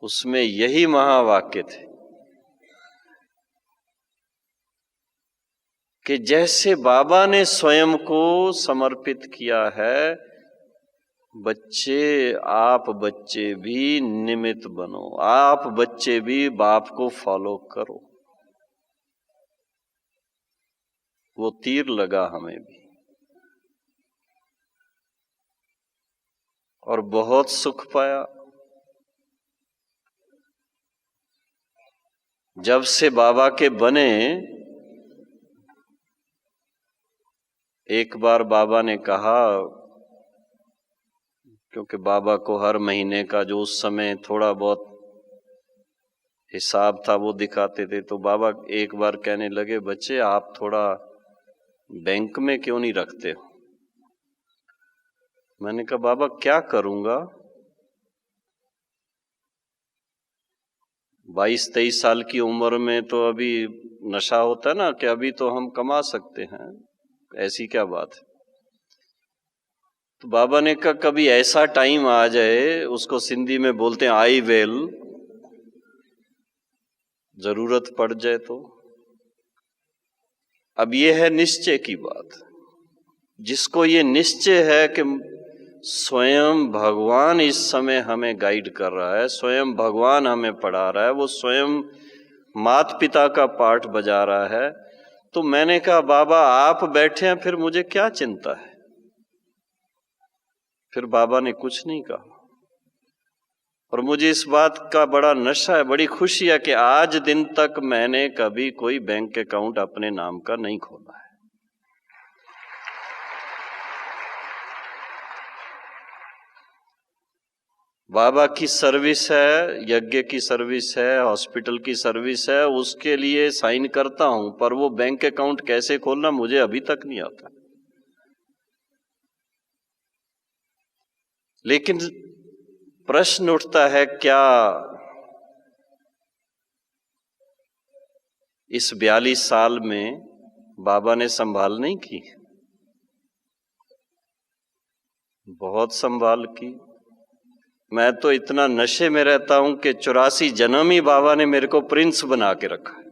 उसमें यही महावाक्य थे कि जैसे बाबा ने स्वयं को समर्पित किया है, बच्चे आप बच्चे भी निमित्त बनो, आप बच्चे भी बाप को फॉलो करो। वो तीर लगा हमें भी, और बहुत सुख पाया। जब से बाबा के बने, एक बार बाबा ने कहा, क्योंकि बाबा को हर महीने का जो उस समय थोड़ा बहुत हिसाब था वो दिखाते थे, तो बाबा एक बार कहने लगे, बच्चे आप थोड़ा बैंक में क्यों नहीं रखते हो? मैंने कहा बाबा क्या करूंगा, 22-23 साल की उम्र में तो अभी नशा होता है ना कि अभी तो हम कमा सकते हैं, ऐसी क्या बात है। तो बाबा ने कहा कभी ऐसा टाइम आ जाए, उसको सिंधी में बोलते हैं आई वेल, जरूरत पड़ जाए तो। अब ये है निश्चय की बात। जिसको ये निश्चय है कि स्वयं भगवान इस समय हमें गाइड कर रहा है, स्वयं भगवान हमें पढ़ा रहा है, वो स्वयं माता पिता का पाठ बजा रहा है, तो मैंने कहा बाबा आप बैठे हैं, फिर मुझे क्या चिंता है। फिर बाबा ने कुछ नहीं कहा, और मुझे इस बात का बड़ा नशा है, बड़ी खुशी है कि आज दिन तक मैंने कभी कोई बैंक अकाउंट अपने नाम का नहीं खोला है। बाबा की सर्विस है, यज्ञ की सर्विस है, हॉस्पिटल की सर्विस है, उसके लिए साइन करता हूं, पर वो बैंक अकाउंट कैसे खोलना मुझे अभी तक नहीं आता। लेकिन प्रश्न उठता है, क्या इस 42 साल में बाबा ने संभाल नहीं की? बहुत संभाल की। मैं तो इतना नशे में रहता हूं कि 84 जन्म ही बाबा ने मेरे को प्रिंस बना के रखा है।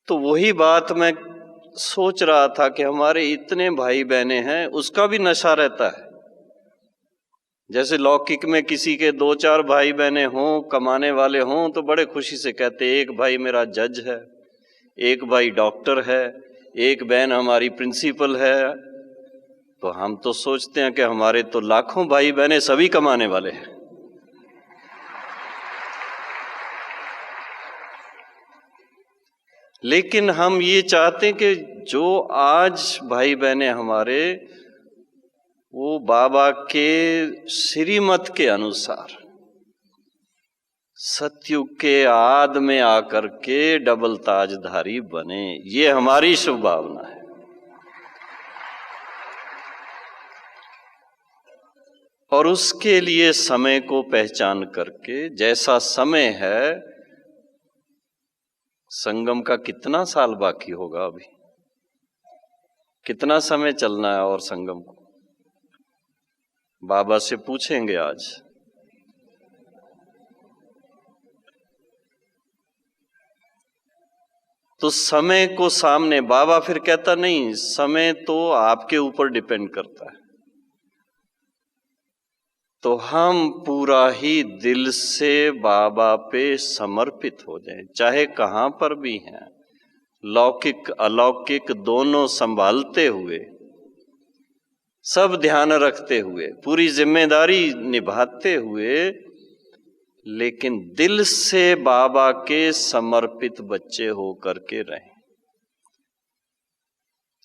तो वही बात मैं सोच रहा था कि हमारे इतने भाई बहने हैं, उसका भी नशा रहता है। जैसे लौकिक में किसी के 2-4 भाई बहने हों, कमाने वाले हों, तो बड़े खुशी से कहते, एक भाई मेरा जज है, एक भाई डॉक्टर है, एक बहन हमारी प्रिंसिपल है। तो हम तो सोचते हैं कि हमारे तो लाखों भाई बहने सभी कमाने वाले हैं। लेकिन हम ये चाहते हैं कि जो आज भाई बहने हमारे, वो बाबा के श्रीमत के अनुसार सतयुग के आद में आकर के डबल ताजधारी बने, ये हमारी शुभ भावना है। और उसके लिए समय को पहचान करके, जैसा समय है, संगम का कितना साल बाकी होगा, अभी कितना समय चलना है और संगम को बाबा से पूछेंगे आज। तो समय को सामने बाबा फिर कहता, नहीं, समय तो आपके ऊपर डिपेंड करता है। तो हम पूरा ही दिल से बाबा पे समर्पित हो जाएं, चाहे कहां पर भी हैं, लौकिक अलौकिक दोनों संभालते हुए, सब ध्यान रखते हुए, पूरी जिम्मेदारी निभाते हुए, लेकिन दिल से बाबा के समर्पित बच्चे होकर के रहें।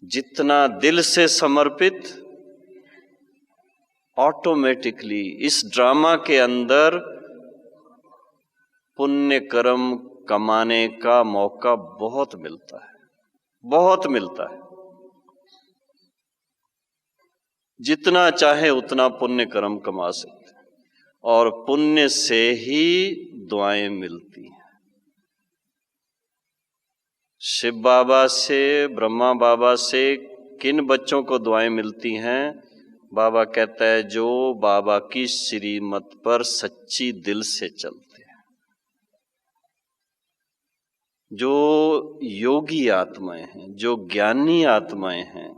जितना दिल से समर्पित, ऑटोमेटिकली इस ड्रामा के अंदर पुण्य कर्म कमाने का मौका बहुत मिलता है, बहुत मिलता है। जितना चाहे उतना पुण्य कर्म कमा सकते हैं, और पुण्य से ही दुआएं मिलती हैं। शिव बाबा से, ब्रह्मा बाबा से किन बच्चों को दुआएं मिलती हैं? बाबा कहता है, जो बाबा की श्रीमत पर सच्ची दिल से चलते हैं, जो योगी आत्माएं हैं, जो ज्ञानी आत्माएं हैं,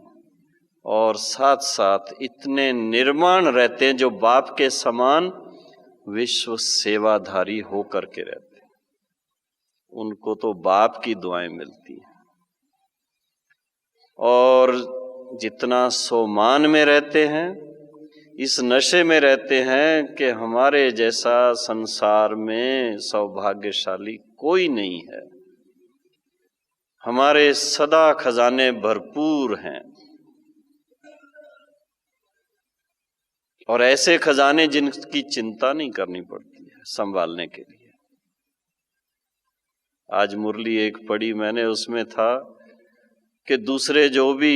और साथ साथ इतने निर्माण रहते हैं, जो बाप के समान विश्व सेवाधारी होकर के रहते हैं, उनको तो बाप की दुआएं मिलती हैं। और जितना सोमान में रहते हैं, इस नशे में रहते हैं कि हमारे जैसा संसार में सौभाग्यशाली कोई नहीं है। हमारे सदा खजाने भरपूर हैं, और ऐसे खजाने जिनकी चिंता नहीं करनी पड़ती है संभालने के लिए। आज मुरली एक पढ़ी मैंने, उसमें था कि दूसरे जो भी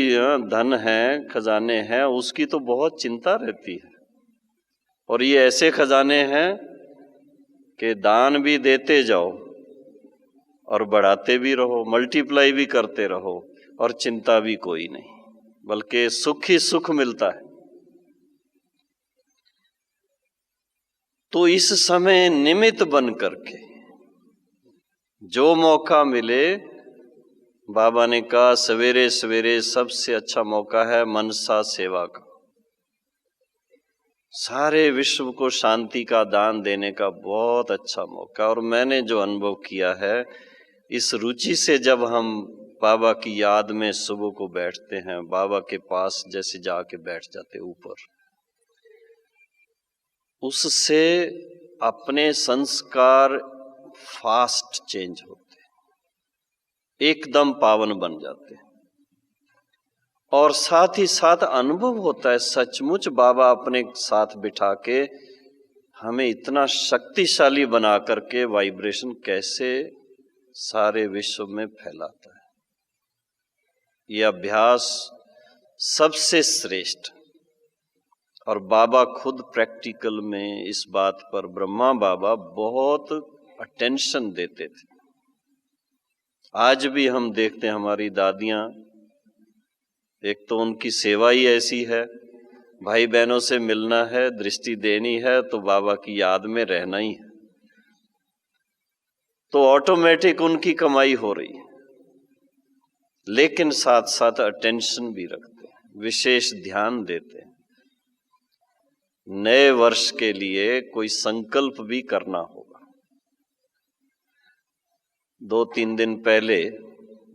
धन है, खजाने हैं, उसकी तो बहुत चिंता रहती है, और ये ऐसे खजाने हैं कि दान भी देते जाओ और बढ़ाते भी रहो, मल्टीप्लाई भी करते रहो, और चिंता भी कोई नहीं, बल्कि सुख ही सुख मिलता है। तो इस समय निमित्त बन करके जो मौका मिले, बाबा ने कहा सवेरे सवेरे सबसे अच्छा मौका है मनसा सेवा का, सारे विश्व को शांति का दान देने का बहुत अच्छा मौका। और मैंने जो अनुभव किया है, इस रुचि से जब हम बाबा की याद में सुबह को बैठते हैं, बाबा के पास जैसे जाके बैठ जाते ऊपर, उससे अपने संस्कार फास्ट चेंज होते, एकदम पावन बन जाते, और साथ ही साथ अनुभव होता है सचमुच बाबा अपने साथ बिठा के हमें इतना शक्तिशाली बना करके वाइब्रेशन कैसे सारे विश्व में फैलाता है। यह अभ्यास सबसे श्रेष्ठ, और बाबा खुद प्रैक्टिकल में इस बात पर, ब्रह्मा बाबा बहुत अटेंशन देते थे। आज भी हम देखते हैं, हमारी दादियां एक तो उनकी सेवा ही ऐसी है, भाई बहनों से मिलना है, दृष्टि देनी है, तो बाबा की याद में रहना ही है, तो ऑटोमेटिक उनकी कमाई हो रही है। लेकिन साथ साथ अटेंशन भी रखते हैं, विशेष ध्यान देते हैं। नए वर्ष के लिए कोई संकल्प भी करना होगा। 2-3 दिन पहले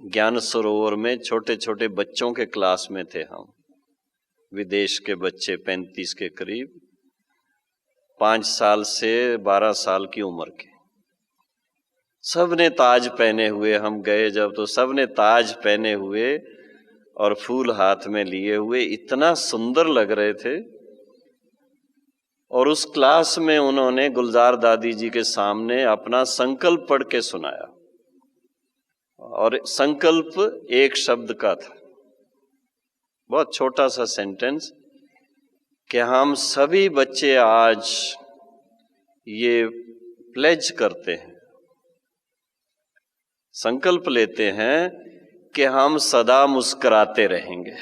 ज्ञान सरोवर में छोटे छोटे बच्चों के क्लास में थे हम, विदेश के बच्चे 35 के करीब, 5 साल से 12 साल की उम्र के। सब ने ताज पहने हुए, हम गए जब तो सब ने ताज पहने हुए और फूल हाथ में लिए हुए, इतना सुंदर लग रहे थे। और उस क्लास में उन्होंने गुलजार दादी जी के सामने अपना संकल्प पढ़ के सुनाया, और संकल्प एक शब्द का था, बहुत छोटा सा सेंटेंस, कि हम सभी बच्चे आज ये प्लेज करते हैं, संकल्प लेते हैं कि हम सदा मुस्कुराते रहेंगे।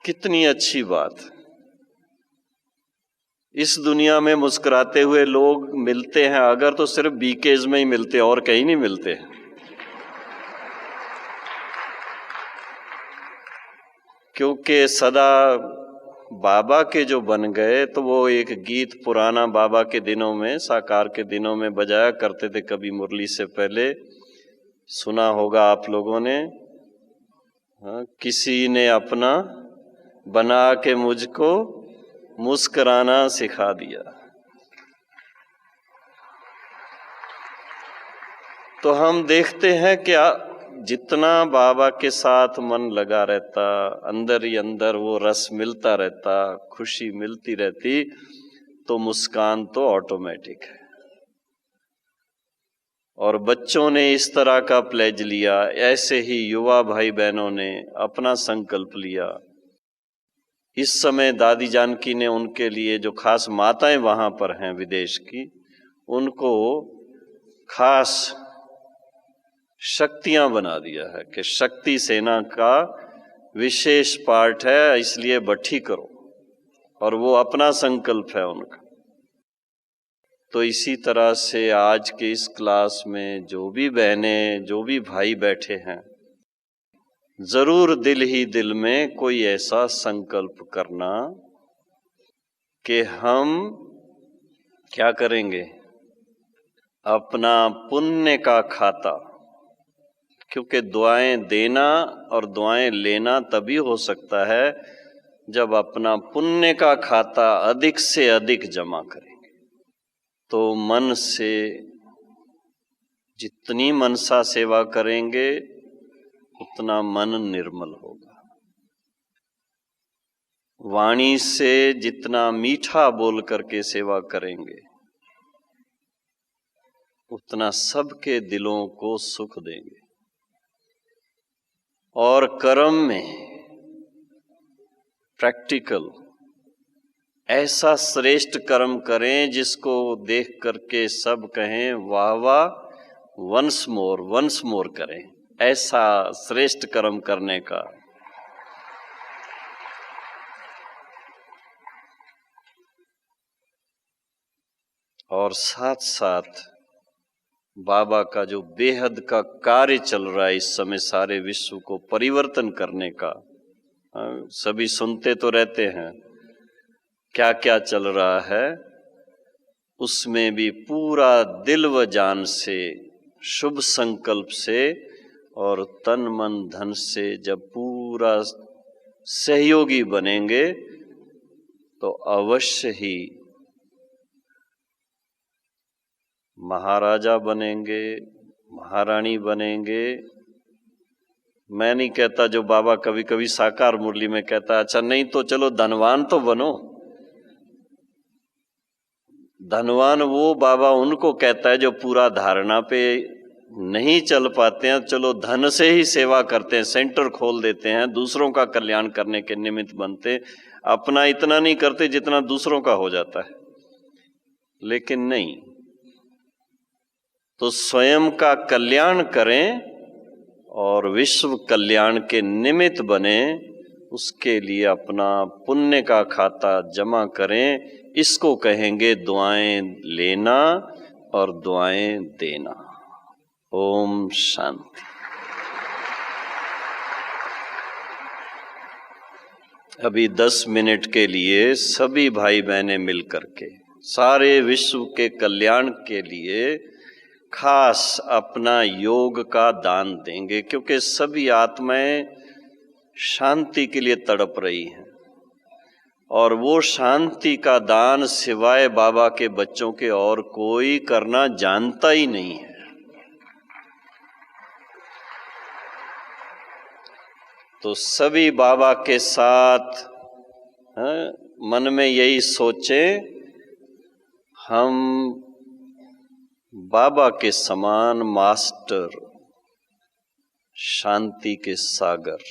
कितनी अच्छी बात। इस दुनिया में मुस्कुराते हुए लोग मिलते हैं अगर, तो सिर्फ बीकेज में ही मिलते, और कहीं नहीं मिलते। क्योंकि सदा बाबा के जो बन गए, तो वो एक गीत पुराना बाबा के दिनों में, साकार के दिनों में बजाया करते थे, कभी मुरली से पहले सुना होगा आप लोगों ने। किसी ने अपना बना के मुझको मुस्कुराना सिखा दिया। तो हम देखते हैं कि जितना बाबा के साथ मन लगा रहता, अंदर ही अंदर वो रस मिलता रहता, खुशी मिलती रहती, तो मुस्कान तो ऑटोमेटिक है। और बच्चों ने इस तरह का प्लेज लिया, ऐसे ही युवा भाई बहनों ने अपना संकल्प लिया। इस समय दादी जानकी ने उनके लिए, जो खास माताएं वहां पर हैं विदेश की, उनको खास शक्तियां बना दिया है कि शक्ति सेना का विशेष पार्ट है, इसलिए बठी करो, और वो अपना संकल्प है उनका। तो इसी तरह से आज के इस क्लास में जो भी बहनें, जो भी भाई बैठे हैं, जरूर दिल ही दिल में कोई ऐसा संकल्प करना कि हम क्या करेंगे, अपना पुण्य का खाता, क्योंकि दुआएं देना और दुआएं लेना तभी हो सकता है जब अपना पुण्य का खाता अधिक से अधिक जमा करेंगे। तो मन से जितनी मनसा सेवा करेंगे उतना मन निर्मल होगा। वाणी से जितना मीठा बोल करके सेवा करेंगे उतना सबके दिलों को सुख देंगे। और कर्म में प्रैक्टिकल ऐसा श्रेष्ठ कर्म करें जिसको देख करके सब कहें वाह वाह, वंस मोर करें, ऐसा श्रेष्ठ कर्म करने का। और साथ साथ बाबा का जो बेहद का कार्य चल रहा है इस समय सारे विश्व को परिवर्तन करने का, सभी सुनते तो रहते हैं क्या क्या चल रहा है, उसमें भी पूरा दिल व जान से, शुभ संकल्प से और तन मन धन से जब पूरा सहयोगी बनेंगे तो अवश्य ही महाराजा बनेंगे, महारानी बनेंगे। मैं नहीं कहता, जो बाबा कभी कभी साकार मुरली में कहता, अच्छा नहीं तो चलो धनवान तो बनो। धनवान वो बाबा उनको कहता है जो पूरा धारणा पे नहीं चल पाते हैं, चलो धन से ही सेवा करते हैं, सेंटर खोल देते हैं, दूसरों का कल्याण करने के निमित्त बनते, अपना इतना नहीं करते जितना दूसरों का हो जाता है। लेकिन नहीं, तो स्वयं का कल्याण करें और विश्व कल्याण के निमित्त बने, उसके लिए अपना पुण्य का खाता जमा करें। इसको कहेंगे दुआएं लेना और दुआएं देना। ओम शांति। अभी 10 मिनट के लिए सभी भाई बहनें मिलकर के सारे विश्व के कल्याण के लिए खास अपना योग का दान देंगे, क्योंकि सभी आत्माएं शांति के लिए तड़प रही हैं और वो शांति का दान सिवाय बाबा के बच्चों के और कोई करना जानता ही नहीं है। तो सभी बाबा के साथ मन में यही सोचें, हम बाबा के समान मास्टर, शांति के सागर,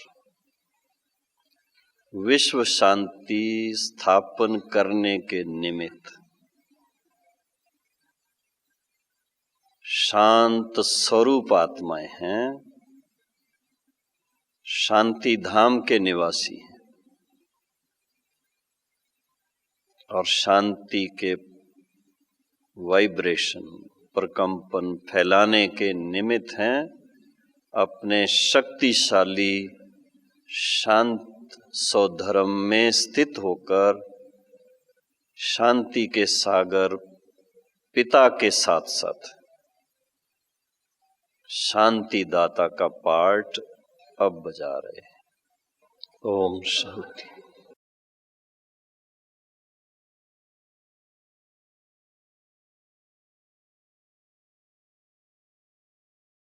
विश्व शांति स्थापन करने के निमित्त शांत स्वरूप आत्माएं हैं, शांति धाम के निवासी हैं और शांति के वाइब्रेशन, प्रकंपन फैलाने के निमित्त हैं। अपने शक्तिशाली शांत स्वधर्म में स्थित होकर शांति के सागर पिता के साथ साथ शांति दाता का पार्ट अब बजा रहे हैं। ओम शांति।